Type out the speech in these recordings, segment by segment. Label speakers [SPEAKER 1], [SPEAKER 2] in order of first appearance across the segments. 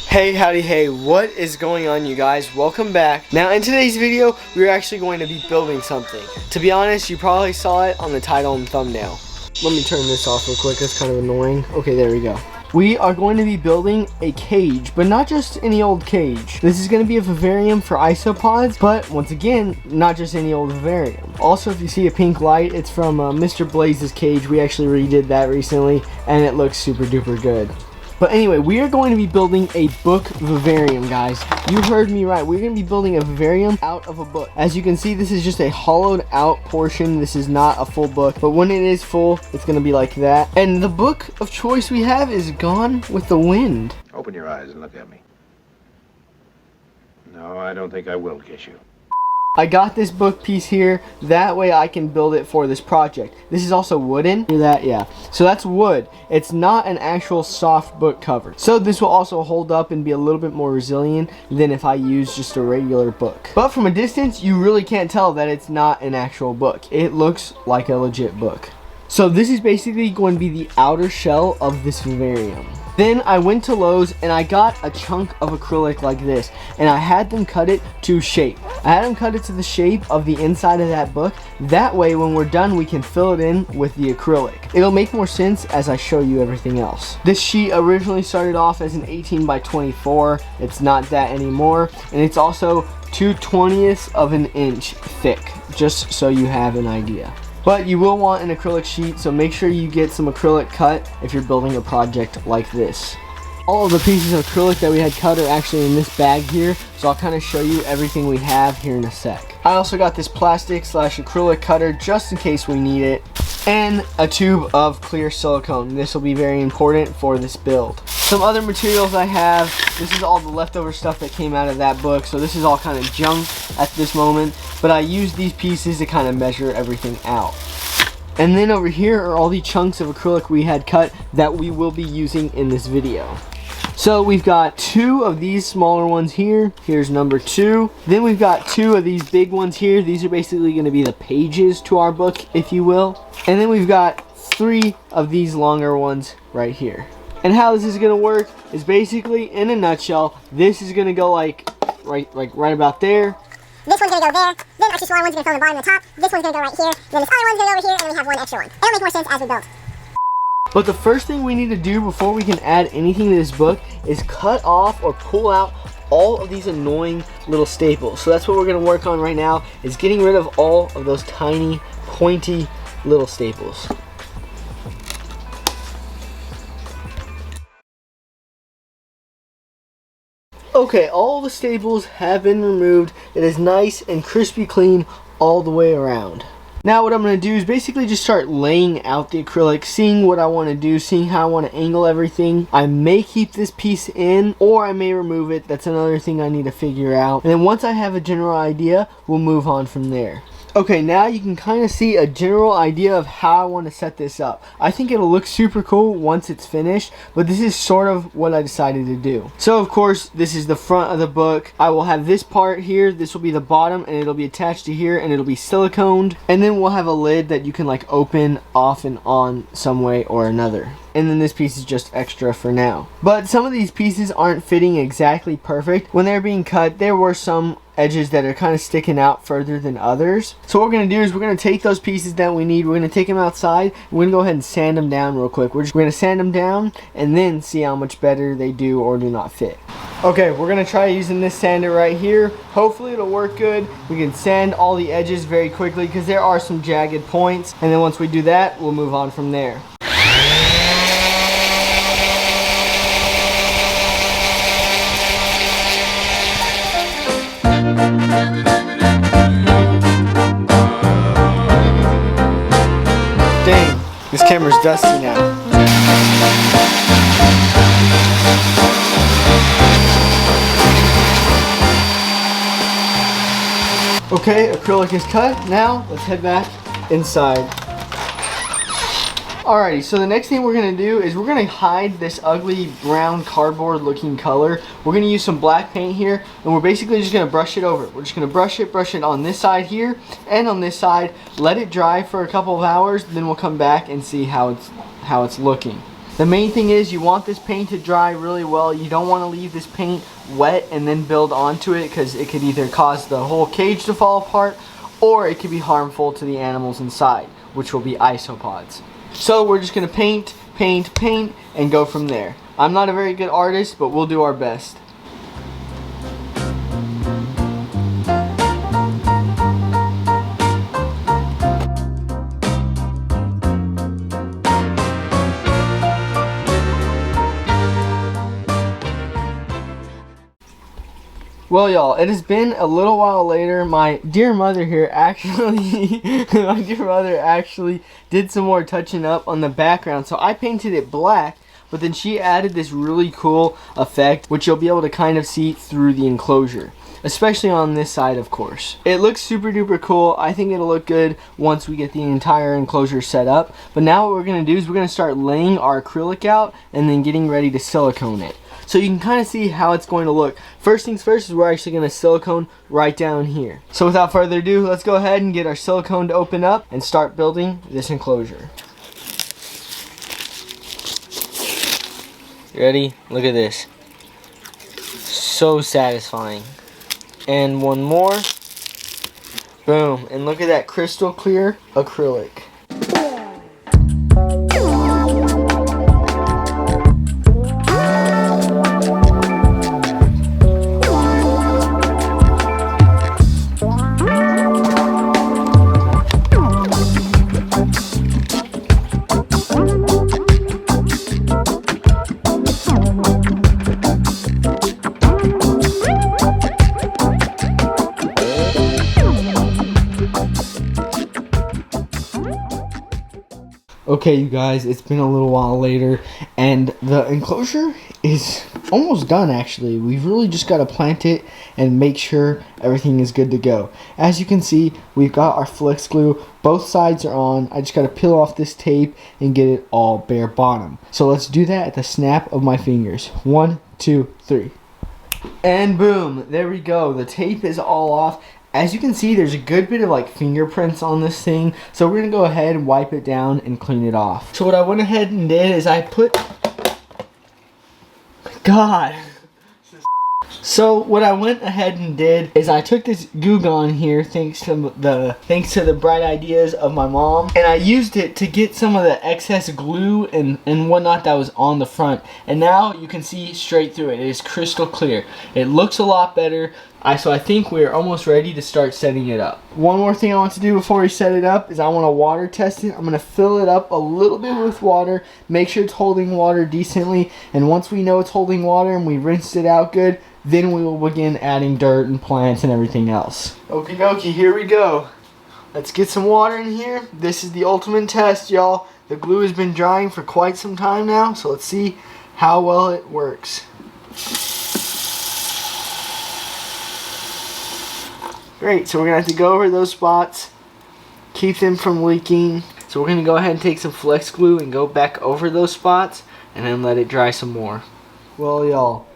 [SPEAKER 1] Hey, howdy, hey, what is going on, you guys? Welcome back. Now, in today's video, we're actually going to be building something. To be honest, you probably saw it on the title and thumbnail. Let me turn this off real quick, that's kind of annoying. Okay, there we go. We are going to be building a cage, but not just any old cage. This is going to be a vivarium for isopods, but once again, not just any old vivarium. Also, if you see a pink light, it's from Mr. Blaze's cage. We actually redid that recently, and it looks super duper good. But anyway, we are going to be building a book vivarium, guys. You heard me right. We're going to be building a vivarium out of a book. As you can see, this is just a hollowed out portion. This is not a full book, but when it is full, it's going to be like that. And the book of choice we have is Gone with the Wind.
[SPEAKER 2] Open your eyes and look at me. No, I don't think I will kiss you.
[SPEAKER 1] I got this book piece here, that way I can build it for this project. This is also wooden. Hear that? Yeah. So that's wood. It's not an actual soft book cover. So this will also hold up and be a little bit more resilient than if I use just a regular book. But from a distance, you really can't tell that it's not an actual book. It looks like a legit book. So this is basically going to be the outer shell of this vivarium. Then I went to Lowe's and I got a chunk of acrylic like this, and I had them cut it to shape. I had them cut it to the shape of the inside of that book. That way when we're done, we can fill it in with the acrylic. It'll make more sense as I show you everything else. This sheet originally started off as an 18 by 24. It's not that anymore, and it's also 2/20ths of an inch thick, just so you have an idea. But you will want an acrylic sheet, so make sure you get some acrylic cut if you're building a project like this. All of the pieces of acrylic that we had cut are actually in this bag here, so I'll kind of show you everything we have here in a sec. I also got this plastic / acrylic cutter just in case we need it, and a tube of clear silicone. This will be very important for this build. Some other materials I have, this is all the leftover stuff that came out of that book, so this is all kind of junk at this moment, but I used these pieces to kind of measure everything out. And then over here are all the chunks of acrylic we had cut that we will be using in this video. So we've got 2 of these smaller ones here. Here's number 2. Then we've got 2 of these big ones here. These are basically going to be the pages to our book, if you will. And then we've got 3 of these longer ones right here. And how this is going to work is basically, in a nutshell, this is going to go like right about there.
[SPEAKER 3] This one's going to go there, then extra smaller one's going to fill in the bottom and the top, this one's going to go right here, then this other one's going to go over here, and then we have one extra one. It'll make more sense as we build.
[SPEAKER 1] But the first thing we need to do before we can add anything to this book is cut off or pull out all of these annoying little staples. So that's what we're going to work on right now, is getting rid of all of those tiny, pointy little staples. Okay, all the staples have been removed. It is nice and crispy clean all the way around. Now what I'm going to do is basically just start laying out the acrylic, seeing what I want to do, seeing how I want to angle everything. I may keep this piece in, or I may remove it. That's another thing I need to figure out. And then once I have a general idea, we'll move on from there. Okay, now you can kind of see a general idea of how I want to set this up. I think it'll look super cool once it's finished, but this is sort of what I decided to do. So of course, this is the front of the book. I will have this part here, this will be the bottom, and it'll be attached to here, and it'll be siliconed. And then we'll have a lid that you can like open off and on some way or another. And then this piece is just extra for now. But some of these pieces aren't fitting exactly perfect. When they're being cut, there were some edges that are kind of sticking out further than others. So what we're going to do is we're going to take those pieces that we need, we're going to take them outside, we're going to go ahead and sand them down real quick. We're going to sand them down and then see how much better they do or do not fit. Okay, we're going to try using this sander right here. Hopefully it'll work good. We can sand all the edges very quickly because there are some jagged points, and then once we do that, we'll move on from there. Dang, this camera's dusty now. Okay, acrylic is cut. Now, let's head back inside. Alrighty, so the next thing we're going to do is we're going to hide this ugly brown cardboard looking color. We're going to use some black paint here, and we're basically just going to brush it over. We're just going to brush it on this side here and on this side. Let it dry for a couple of hours, then we'll come back and see how it's looking. The main thing is you want this paint to dry really well. You don't want to leave this paint wet and then build onto it, because it could either cause the whole cage to fall apart or it could be harmful to the animals inside, which will be isopods. So we're just going to paint, paint, paint, and go from there. I'm not a very good artist, but we'll do our best. Well, y'all, it has been a little while later. My dear mother here actually, did some more touching up on the background. So I painted it black, but then she added this really cool effect, which you'll be able to kind of see through the enclosure, especially on this side, of course. It looks super duper cool. I think it'll look good once we get the entire enclosure set up. But now what we're gonna do is we're gonna start laying our acrylic out and then getting ready to silicone it. So you can kind of see how it's going to look. First things first is we're actually going to silicone right down here. So without further ado, let's go ahead and get our silicone to open up and start building this enclosure. Ready? Look at this. So satisfying. And one more. Boom. And look at that crystal clear acrylic. Okay, you guys, it's been a little while later, and the enclosure is almost done, actually. We've really just got to plant it and make sure everything is good to go. As you can see, we've got our flex glue. Both sides are on. I just got to peel off this tape and get it all bare bottom. So let's do that at the snap of my fingers. 1, 2, 3. And boom, there we go. The tape is all off. As you can see, there's a good bit of like fingerprints on this thing, so we're gonna go ahead and wipe it down and clean it off. So what I went ahead and did is I put, So what I went ahead and did is I took this Goo Gone here, thanks to the bright ideas of my mom, and I used it to get some of the excess glue and whatnot that was on the front. And now you can see straight through it. It is crystal clear. It looks a lot better. So I think we're almost ready to start setting it up. One more thing I want to do before we set it up is I want to water test it. I'm going to fill it up a little bit with water, make sure it's holding water decently, and once we know it's holding water and we rinsed it out good, then we will begin adding dirt and plants and everything else. Okie dokie, here we go. Let's get some water in here. This is the ultimate test, y'all. The glue has been drying for quite some time now, so let's see how well it works. Great, so we're going to have to go over those spots, keep them from leaking. So we're going to go ahead and take some flex glue and go back over those spots and then let it dry some more. Well, y'all,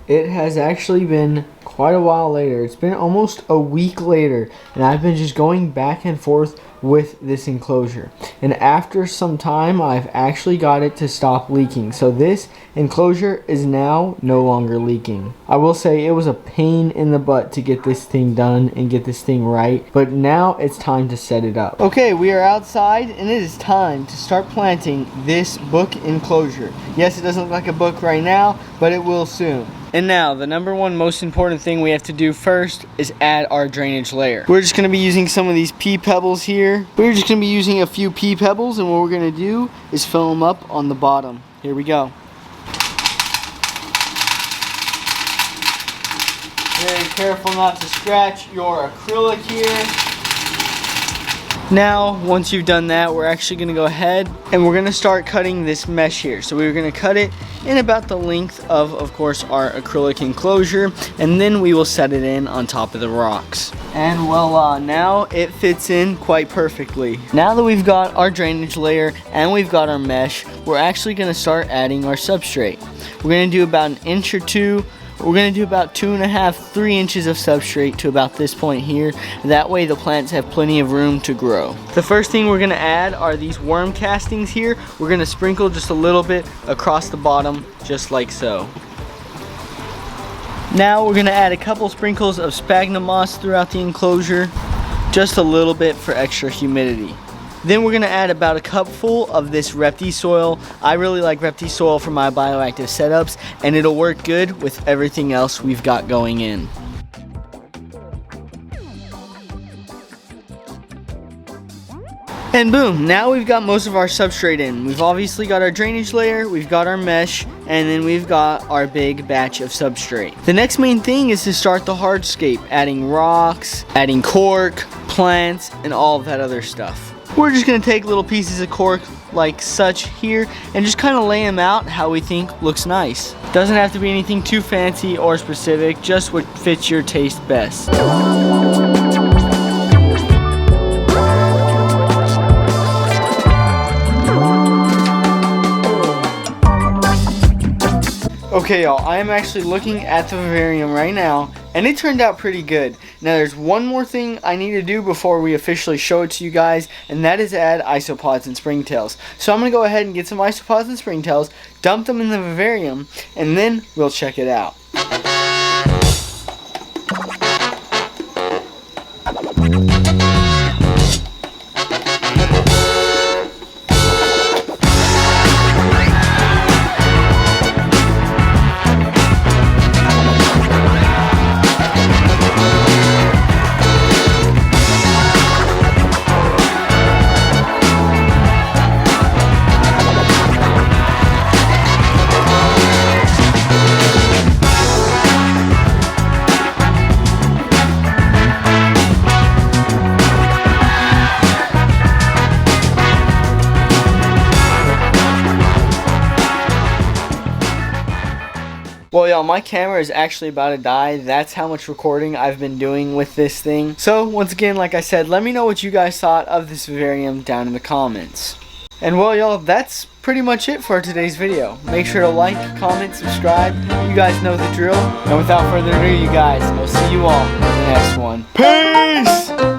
[SPEAKER 1] it has actually been quite a while later. It's been almost a week later, and I've been just going back and forth with this enclosure. And after some time, I've actually got it to stop leaking. So this enclosure is now no longer leaking. I will say it was a pain in the butt to get this thing done and get this thing right, but now it's time to set it up. Okay, we are outside and it is time to start planting this book enclosure. Yes, it doesn't look like a book right now, but it will soon. And now, the number one most important thing we have to do first is add our drainage layer. We're just going to be using some of these pea pebbles here. We're just going to be using a few pea pebbles, and what we're going to do is fill them up on the bottom. Here we go. Very careful not to scratch your acrylic here. Now, once you've done that, we're actually going to go ahead and we're going to start cutting this mesh here. So we're going to cut it in about the length of course, our acrylic enclosure, and then we will set it in on top of the rocks. And voila, now it fits in quite perfectly. Now that we've got our drainage layer and we've got our mesh, we're actually going to start adding our substrate. We're going to do about 1 or 2 inches we're going to do about 2.5 to 3 inches of substrate to about this point here. That way the plants have plenty of room to grow. The first thing we're going to add are these worm castings here. We're going to sprinkle just a little bit across the bottom, just like so. Now we're going to add a couple sprinkles of sphagnum moss throughout the enclosure, just a little bit for extra humidity. Then we're going to add about a cupful of this Repti soil. I really like Repti soil for my bioactive setups, and it'll work good with everything else we've got going in. And boom, now we've got most of our substrate in. We've obviously got our drainage layer, we've got our mesh, and then we've got our big batch of substrate. The next main thing is to start the hardscape, adding rocks, adding cork, plants, and all of that other stuff. We're just gonna take little pieces of cork like such here and just kind of lay them out how we think looks nice. Doesn't have to be anything too fancy or specific, just what fits your taste best. Okay y'all, I am actually looking at the vivarium right now, and it turned out pretty good. Now there's one more thing I need to do before we officially show it to you guys, and that is add isopods and springtails. So I'm going to go ahead and get some isopods and springtails, dump them in the vivarium, and then we'll check it out. Well y'all, my camera is actually about to die. That's how much recording I've been doing with this thing. So once again, like I said, let me know what you guys thought of this vivarium down in the comments. And well y'all, that's pretty much it for today's video. Make sure to like, comment, subscribe. You guys know the drill. And without further ado, you guys, I'll see you all in the next one. Peace!